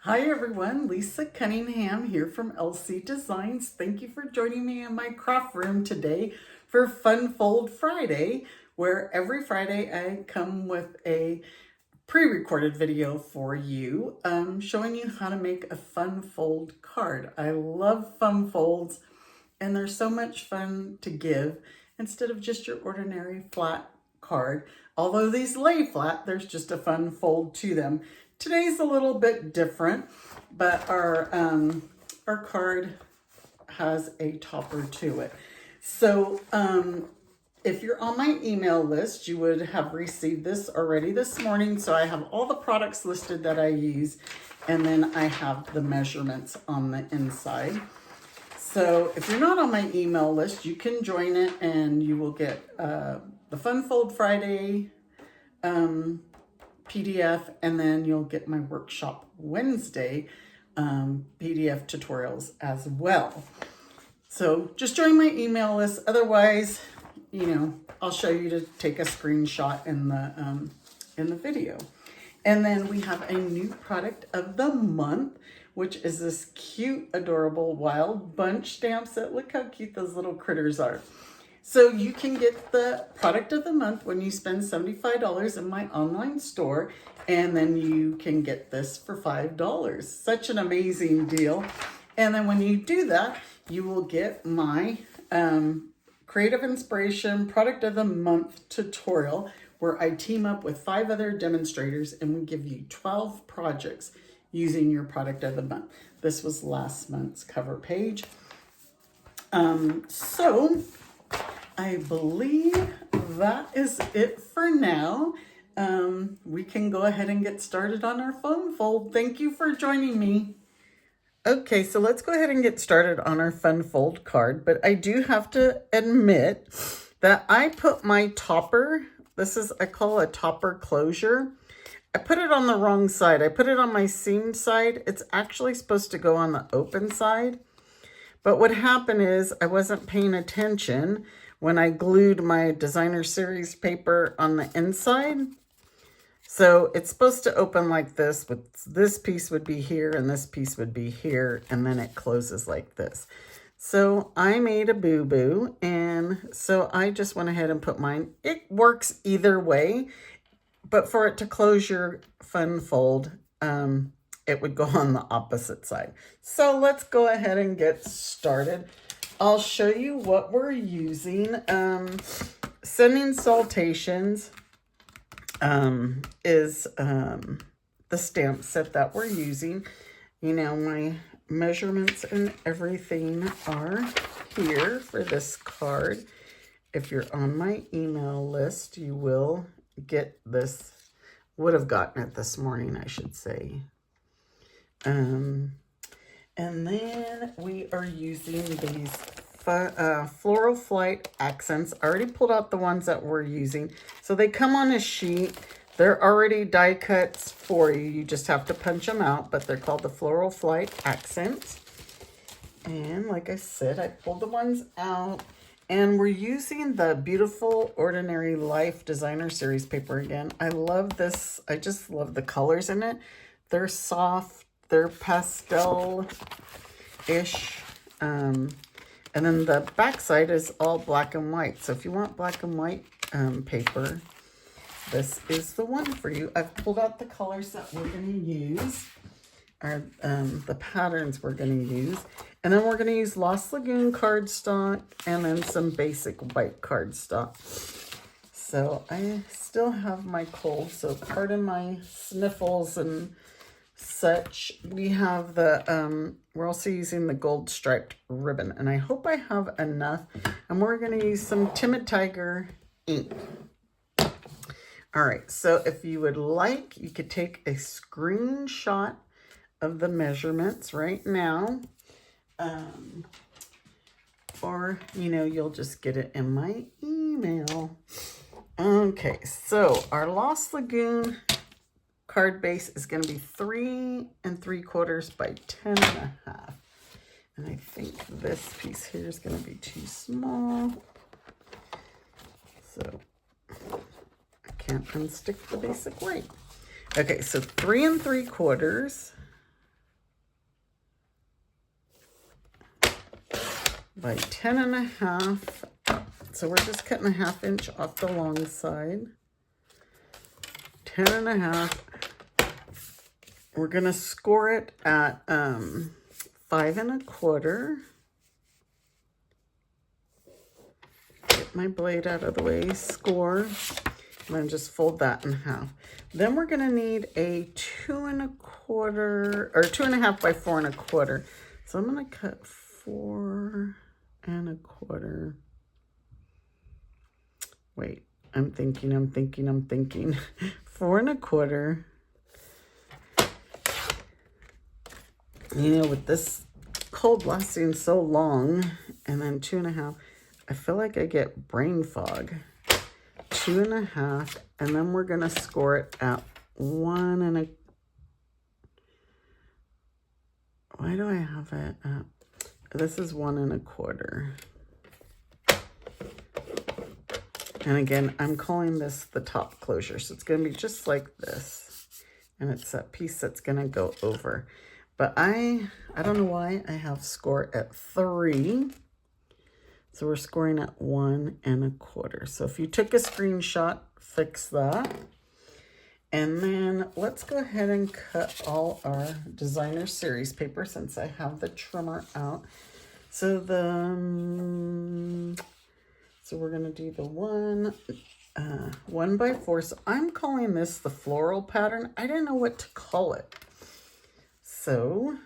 Hi everyone, Lisa Cunningham here from LC Designs. Thank you for joining me in my craft room today for Fun Fold Friday, where every Friday I come with a pre-recorded video for you showing you how to make a fun fold card. I love fun folds and they're so much fun to give instead of just your ordinary flat card. Although these lay flat, there's just a fun fold to them. Today's a little bit different, but our card has a topper to it. So if you're on my email list, you would have received this already this morning. So I have all the products listed that I use, and then I have the measurements on the inside. So if you're not on my email list, you can join it and you will get the Fun Fold Friday PDF, and then you'll get my Workshop Wednesday PDF tutorials as well. So just join my email list. Otherwise, I'll show you to take a screenshot in the video. And then we have a new product of the month, which is this cute, adorable wild bunch stamp set. Look how cute those little critters are. So you can get the product of the month when you spend $75 in my online store, and then you can get this for $5. Such an amazing deal. And then when you do that, you will get my Creative Inspiration Product of the Month tutorial, where I team up with 5 other demonstrators and we give you 12 projects using your product of the month. This was last month's cover page. So I believe that is it for now. We can go ahead and get started on our fun fold. Thank you for joining me. Okay, so let's go ahead and get started on our fun fold card, but I do have to admit that I put my topper, I call a topper closure. I put it on the wrong side. I put it on my seam side. It's actually supposed to go on the open side. But what happened is I wasn't paying attention when I glued my designer series paper on the inside. So it's supposed to open like this, with this piece would be here and this piece would be here, and then it closes like this. So I made a boo-boo, and so I just went ahead and put mine. It works either way, but for it to close your fun fold, it would go on the opposite side. So let's go ahead and get started. I'll show you what we're using. Sending Salutations is the stamp set that we're using. My measurements and everything are here for this card. If you're on my email list, you will get this, would have gotten it this morning, I should say. And then we are using these Floral Flight accents. I already pulled out the ones that we're using. So they come on a sheet. They're already die cuts for you. You just have to punch them out, but they're called the Floral Flight accents. And like I said, I pulled the ones out. And we're using the beautiful Ordinary Life Designer Series paper again. I love this. I just love the colors in it. They're soft. They're pastel-ish. And then the back side is all black and white. So if you want black and white paper, this is the one for you. I've pulled out the colors that we're going to use, or the patterns we're going to use. And then we're going to use Lost Lagoon cardstock and then some basic white cardstock. So I still have my cold, so pardon my sniffles and such. We have the, we're also using the gold striped ribbon, and I hope I have enough. And we're going to use some Timid Tiger ink. All right, so if you would like, you could take a screenshot of the measurements right now. Or, you'll just get it in my email. Okay, so our Lost Lagoon card base is going to be 3 3/4 by 10 1/2. And I think this piece here is going to be too small. So I can't unstick the basic white. Okay, so 3 3/4 by 10.5. So we're just cutting a 1/2 inch off the long side. 10.5. We're gonna score it at 5 1/4. Get my blade out of the way, score, and then just fold that in half. Then we're gonna need a 2 1/4 or 2.5 by 4 1/4. So I'm gonna cut 4 1/4. Wait, I'm thinking. 4 1/4. You know, with this cold lasting so long, and then 2.5, I feel like I get brain fog. 2.5, and then we're gonna score it at 1 1/4. Why do I have it at, this is 1 1/4. And again, I'm calling this the top closure. So it's gonna be just like this. And it's that piece that's gonna go over. But I don't know why I have score at 3. So we're scoring at 1 1/4. So if you took a screenshot, fix that. And then let's go ahead and cut all our designer series paper since I have the trimmer out. So we're gonna do the 1 by 4. So I'm calling this the floral pattern. I didn't know what to call it. So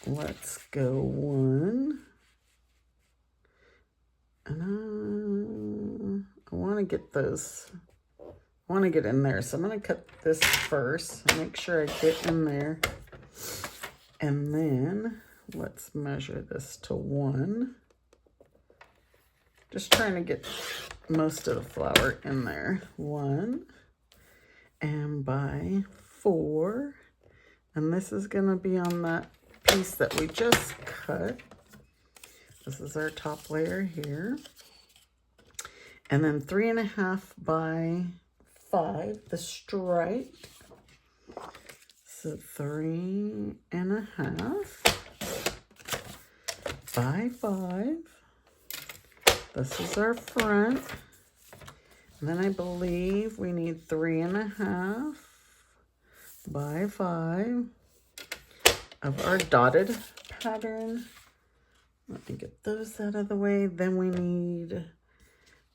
let's go 1. And I want to get those. I want to get in there. So I'm going to cut this first. Make sure I get in there. And then let's measure this to 1. Just trying to get most of the flower in there. 1 and by 4. And this is going to be on that piece that we just cut. This is our top layer here. And then 3.5 by 5, the stripe. So 3.5 by 5. This is our front. And then I believe we need 3.5 by 5 of our dotted pattern. Let me get those out of the way. Then we need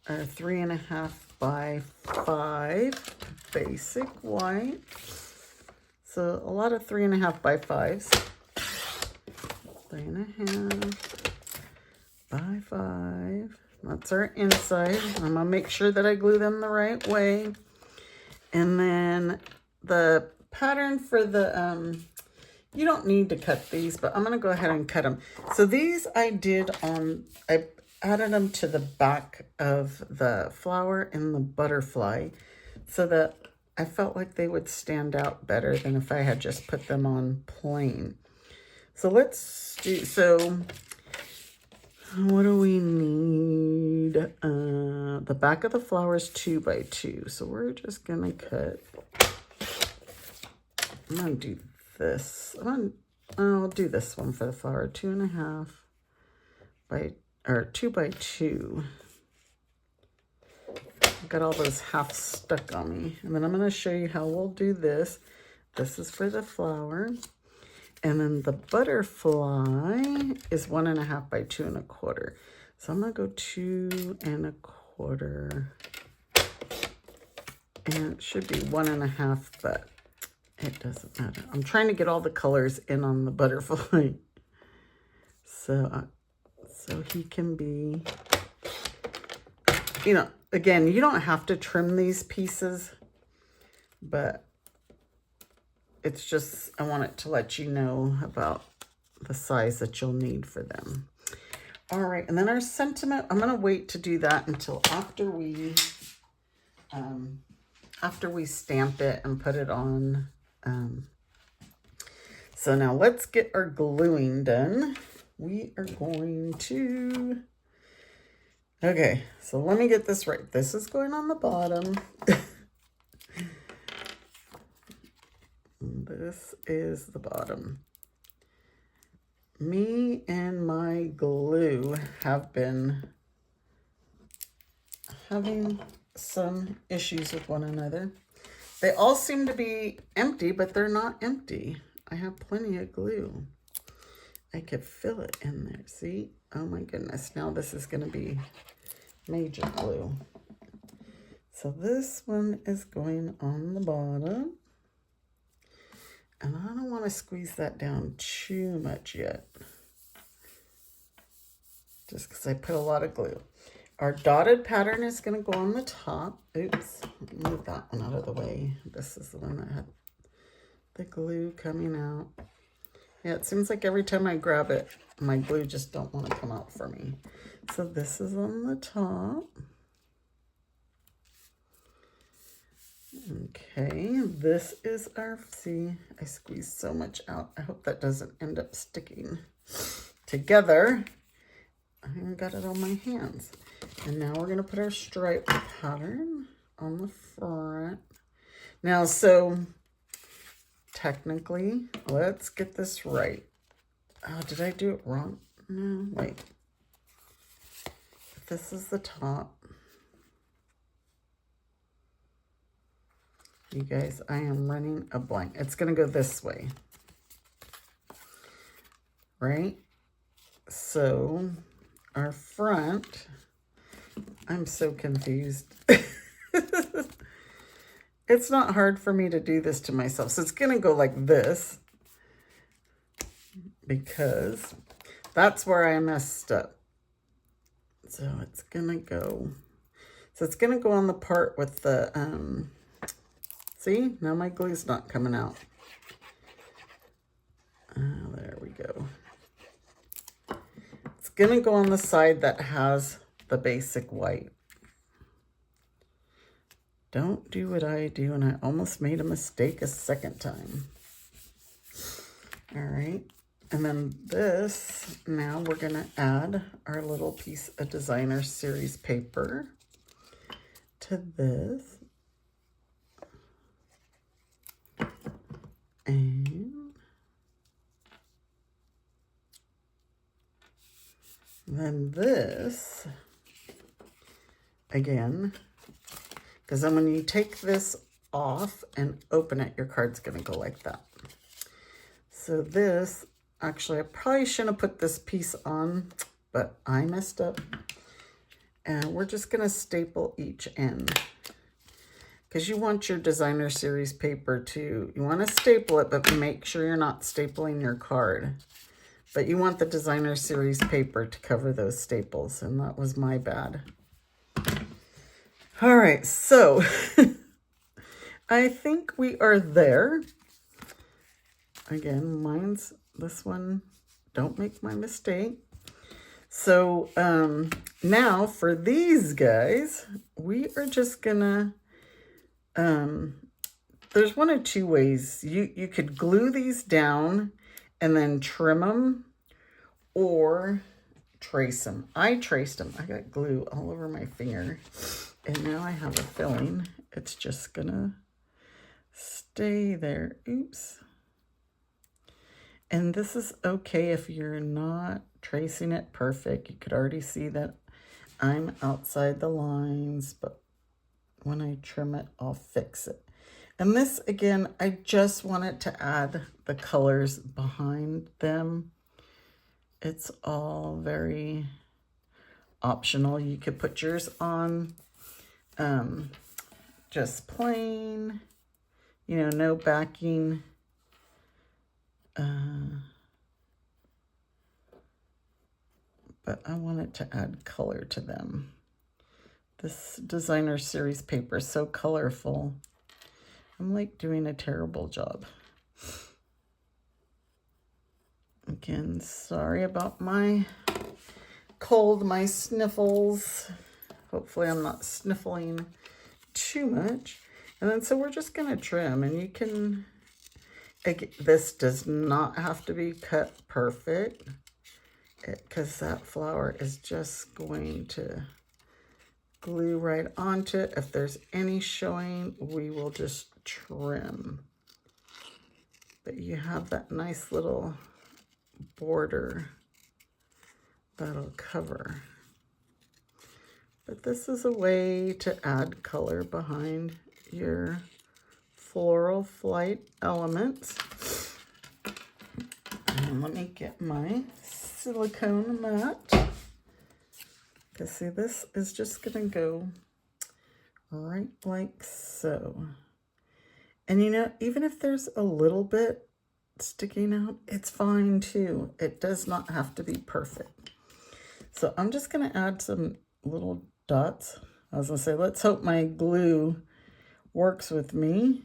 our 3.5 by 5 basic white. So a lot of 3.5 by 5s. 3.5 by 5. That's our inside. I'm gonna make sure that I glue them the right way. And then the pattern for the, you don't need to cut these, but I'm gonna go ahead and cut them. So these I added them to the back of the flower in the butterfly so that I felt like they would stand out better than if I had just put them on plain. So let's do, so what do we need? The back of the flower is 2 by 2. So we're just gonna cut, I'm gonna do this. I'll do this one for the flower, 2.5 by, or 2 by 2. I've got all those halves stuck on me. And then I'm gonna show you how we'll do this. This is for the flower. And then the butterfly is 1.5 by 2 1/4. So I'm gonna go 2 1/4. And it should be 1.5, but it doesn't matter. I'm trying to get all the colors in on the butterfly. So he can be, you know, again, you don't have to trim these pieces, but it's just, I want it to let you know about the size that you'll need for them. All right, and then our sentiment, I'm gonna wait to do that until after we stamp it and put it on. So now let's get our gluing done. We are going to, okay, so let me get this right. This is going on the bottom. This is the bottom. Me and my glue have been having some issues with one another. They all seem to be empty, but they're not empty. I have plenty of glue. I could fill it in there. See? Oh my goodness. Now this is going to be major glue. So this one is going on the bottom. And I don't want to squeeze that down too much yet. Just because I put a lot of glue. Our dotted pattern is going to go on the top. Oops, move that one out of the way. This is the one that had the glue coming out. Yeah, it seems like every time I grab it, my glue just don't want to come out for me. So this is on the top. Okay, this is our, see, I squeezed so much out. I hope that doesn't end up sticking together. I even got it on my hands. And now we're going to put our stripe pattern on the front. Now, so technically, let's get this right. Oh, did I do it wrong? No, wait. This is the top. You guys, I am running a blank. It's going to go this way. Right? So, our front, I'm so confused. It's not hard for me to do this to myself. So it's going to go like this because that's where I messed up. So it's going to go, so it's going to go on the part with the, see, now my glue's not coming out. There we go. It's going to go on the side that has the basic white. Don't do what I do, and I almost made a mistake a second time. All right, and then this, now we're going to add our little piece of designer series paper to this. And then this, again, because then when you take this off and open it, your card's going to go like that. So this, actually, I probably shouldn't have put this piece on, but I messed up. And we're just going to staple each end. Because you want your designer series paper to, you want to staple it, but make sure you're not stapling your card. But you want the designer series paper to cover those staples, and that was my bad. All right, so I think we are there. Again, mine's this one. Don't make my mistake. So now for these guys, we are just gonna, there's one of two ways. You could glue these down and then trim them or trace them. I traced them. I got glue all over my finger. And now I have a filling. It's just gonna stay there. Oops. And this is okay if you're not tracing it perfect. You could already see that I'm outside the lines, but when I trim it, I'll fix it. And this, again, I just wanted to add the colors behind them. It's all very optional. You could put yours on just plain, you know, no backing. But I wanted to add color to them. This designer series paper is so colorful. I'm like doing a terrible job. Again, sorry about my cold, my sniffles. Hopefully I'm not sniffling too much. And then so we're just going to trim, and you can, this does not have to be cut perfect because that flower is just going to glue right onto it. If there's any showing, we will just trim. But you have that nice little border that'll cover. But this is a way to add color behind your floral flight elements. And let me get my silicone mat. Because see, this is just gonna go right like so. And you know, even if there's a little bit sticking out, it's fine too. It does not have to be perfect. So I'm just gonna add some little dots. I was gonna say, let's hope my glue works with me.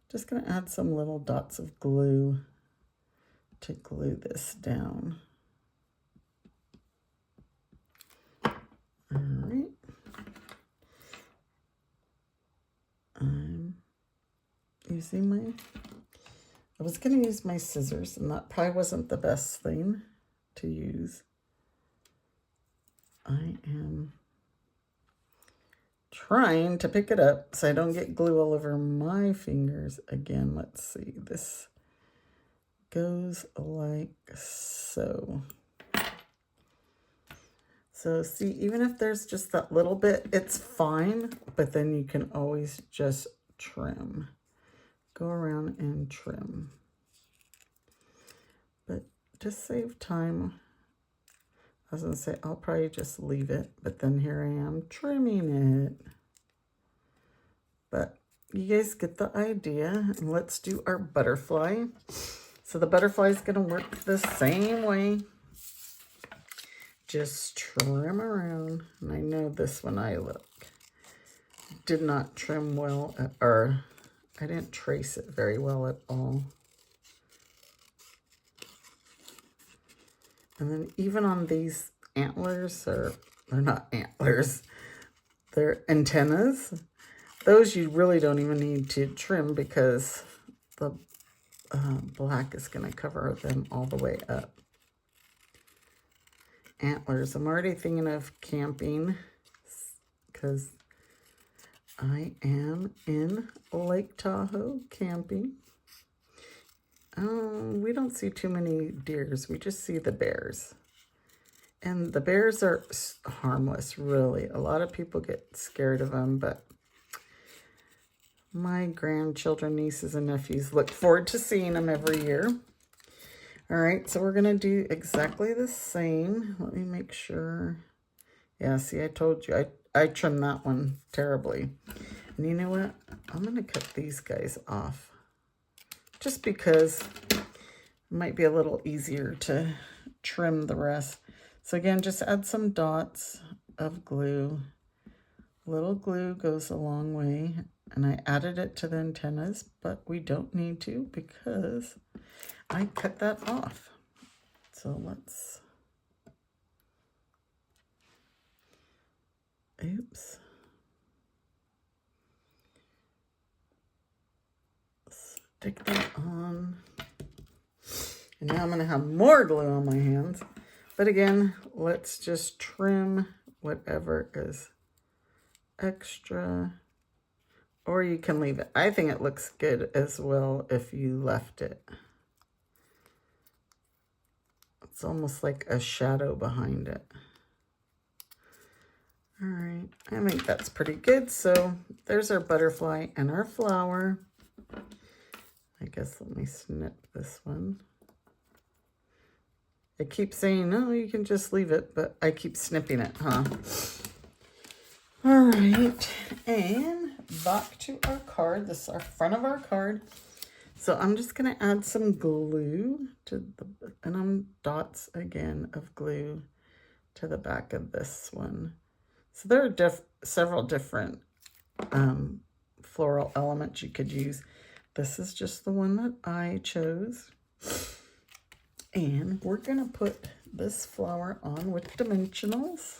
Just gonna add some little dots of glue to glue this down. All right. I'm using I was gonna use my scissors, and that probably wasn't the best thing to use. I am trying to pick it up so I don't get glue all over my fingers again. Let's see, this goes like so. So see, even if there's just that little bit, it's fine, but then you can always just trim. Go around and trim. But to save time, I was gonna say, I'll probably just leave it, but then here I am trimming it. But you guys get the idea, and let's do our butterfly. So the butterfly is gonna work the same way. Just trim around. And I know this one I did not trim well, or I didn't trace it very well at all. And then even on these antlers, or they're not antlers, they're antennas. Those you really don't even need to trim because the black is going to cover them all the way up. Antlers, I'm already thinking of camping because I am in Lake Tahoe camping. We don't see too many deers. We just see the bears. And the bears are harmless, really. A lot of people get scared of them, but my grandchildren, nieces, and nephews look forward to seeing them every year. All right, so we're going to do exactly the same. Let me make sure. Yeah, see, I told you. I trimmed that one terribly. And you know what? I'm going to cut these guys off. Just because it might be a little easier to trim the rest. So again, just add some dots of glue. Little glue goes a long way. And I added it to the antennas, but we don't need to because I cut that off. So let's, oops. Stick that on. And now I'm going to have more glue on my hands. But again, let's just trim whatever is extra. Or you can leave it. I think it looks good as well if you left it. It's almost like a shadow behind it. All right, I think that's pretty good. So there's our butterfly and our flower. I guess let me snip this one. It keeps saying, no, you can just leave it, but I keep snipping it, huh? All right, and back to our card. This is our front of our card. So I'm just gonna add some glue to and I'm dots again of glue to the back of this one. So there are several different floral elements you could use. This is just the one that I chose. And we're gonna put this flower on with dimensionals.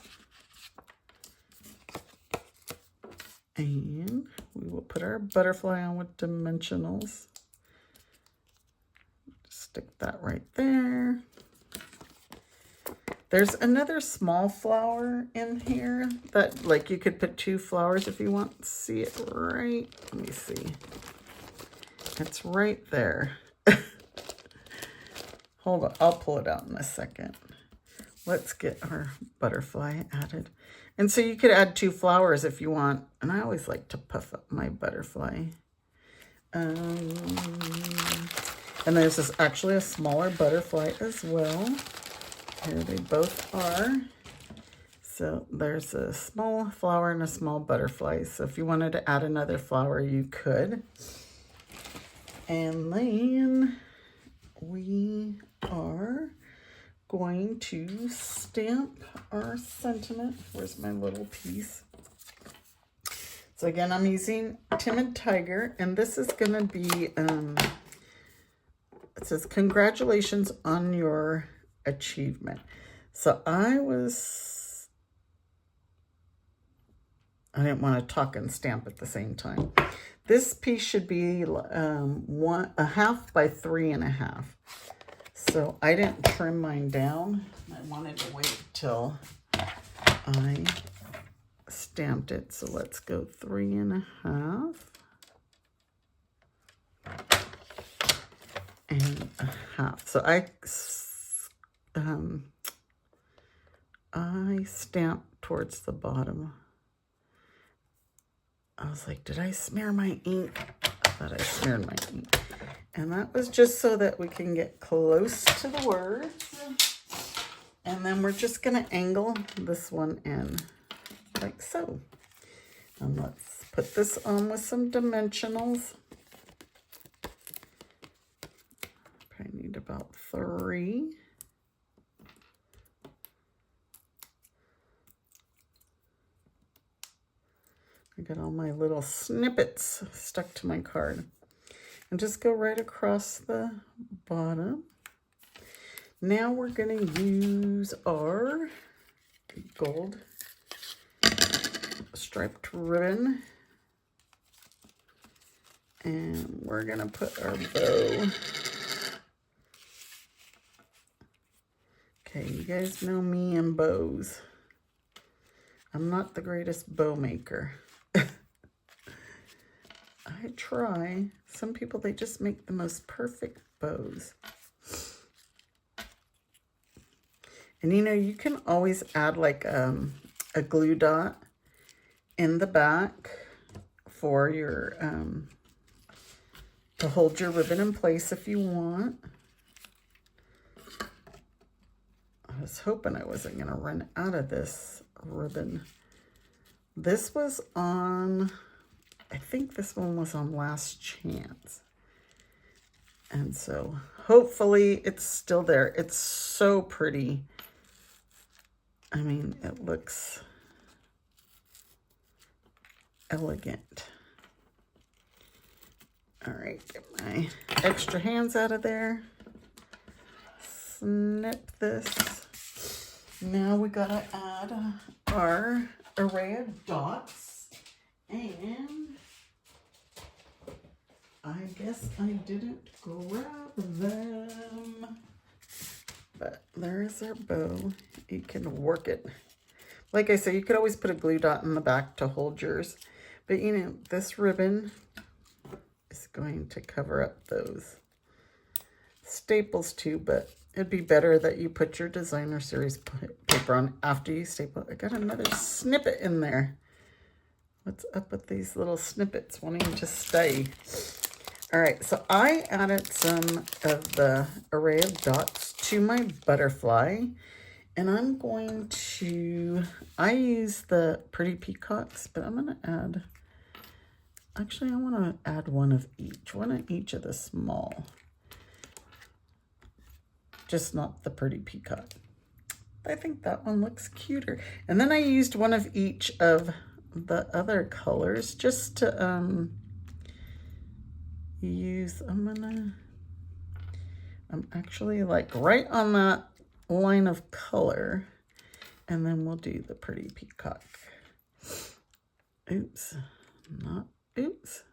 And we will put our butterfly on with dimensionals. Stick that right there. There's another small flower in here that, like, you could put 2 flowers if you want. See it right? Let me see. It's right there. Hold on, I'll pull it out in a second. Let's get our butterfly added. And so you could add 2 flowers if you want. And I always like to puff up my butterfly. And there's actually a smaller butterfly as well. Here they both are. So there's a small flower and a small butterfly. So if you wanted to add another flower, you could. And then we are going to stamp our sentiment. Where's my little piece? So again, I'm using Timid Tiger, and this is going to be, it says, congratulations on your achievement. So I didn't want to talk and stamp at the same time. This piece should be 1.5 by 3.5. So I didn't trim mine down. I wanted to wait till I stamped it. So let's go 3.5 and 1/2. So I stamped towards the bottom. I was like, did I smear my ink? I thought I smeared my ink. And that was just so that we can get close to the words. And then we're just going to angle this one in like so. And let's put this on with some dimensionals. I need about 3. I got all my little snippets stuck to my card. And just go right across the bottom. Now we're going to use our gold striped ribbon. And we're going to put our bow. Okay, you guys know me and bows. I'm not the greatest bow maker. I try. Some people, they just make the most perfect bows. And you know, you can always add like a glue dot in the back for your, to hold your ribbon in place if you want. I was hoping I wasn't going to run out of this ribbon. This was on, I think this one was on Last Chance. And so hopefully it's still there. It's so pretty. I mean, it looks elegant. All right, get my extra hands out of there. Snip this. Now we gotta add our array of dots. And I guess I didn't grab them. But there's our bow. You can work it. Like I said, you could always put a glue dot in the back to hold yours. But you know, this ribbon is going to cover up those staples too, but it'd be better that you put your designer series paper on after you staple. I got another snippet in there. What's up with these little snippets wanting to stay? All right, so I added some of the array of dots to my butterfly, and I'm going to, I use the Pretty Peacocks, but I'm going to add, actually I want to add one of each of the small, just not the Pretty Peacock. I think that one looks cuter. And then I used one of each of the other colors just to use, I'm actually like right on that line of color, and then we'll do the Pretty Peacock. Oops, not oops.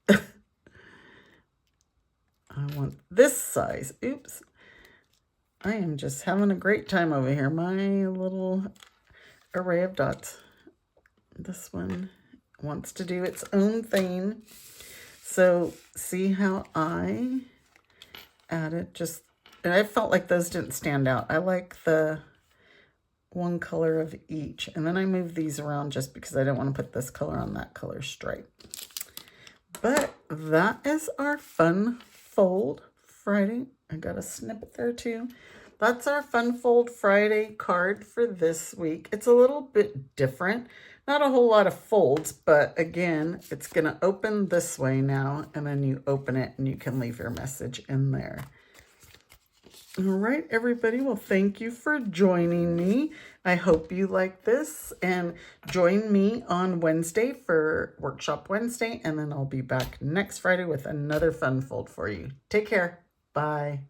I want this size. Oops. I am just having a great time over here. My little array of dots. This one wants to do its own thing. So see how I added just And I felt like those didn't stand out. I like the one color of each. And then I moved these around just because I didn't want to put this color on that color stripe. But that is our Fun Fold Friday. I got a snippet there too. That's our Fun Fold Friday card for this week. It's a little bit different. Not a whole lot of folds, but again, it's going to open this way now, and then you open it and you can leave your message in there. All right, everybody. Well, thank you for joining me. I hope you like this, and join me on Wednesday for Workshop Wednesday, and then I'll be back next Friday with another fun fold for you. Take care. Bye.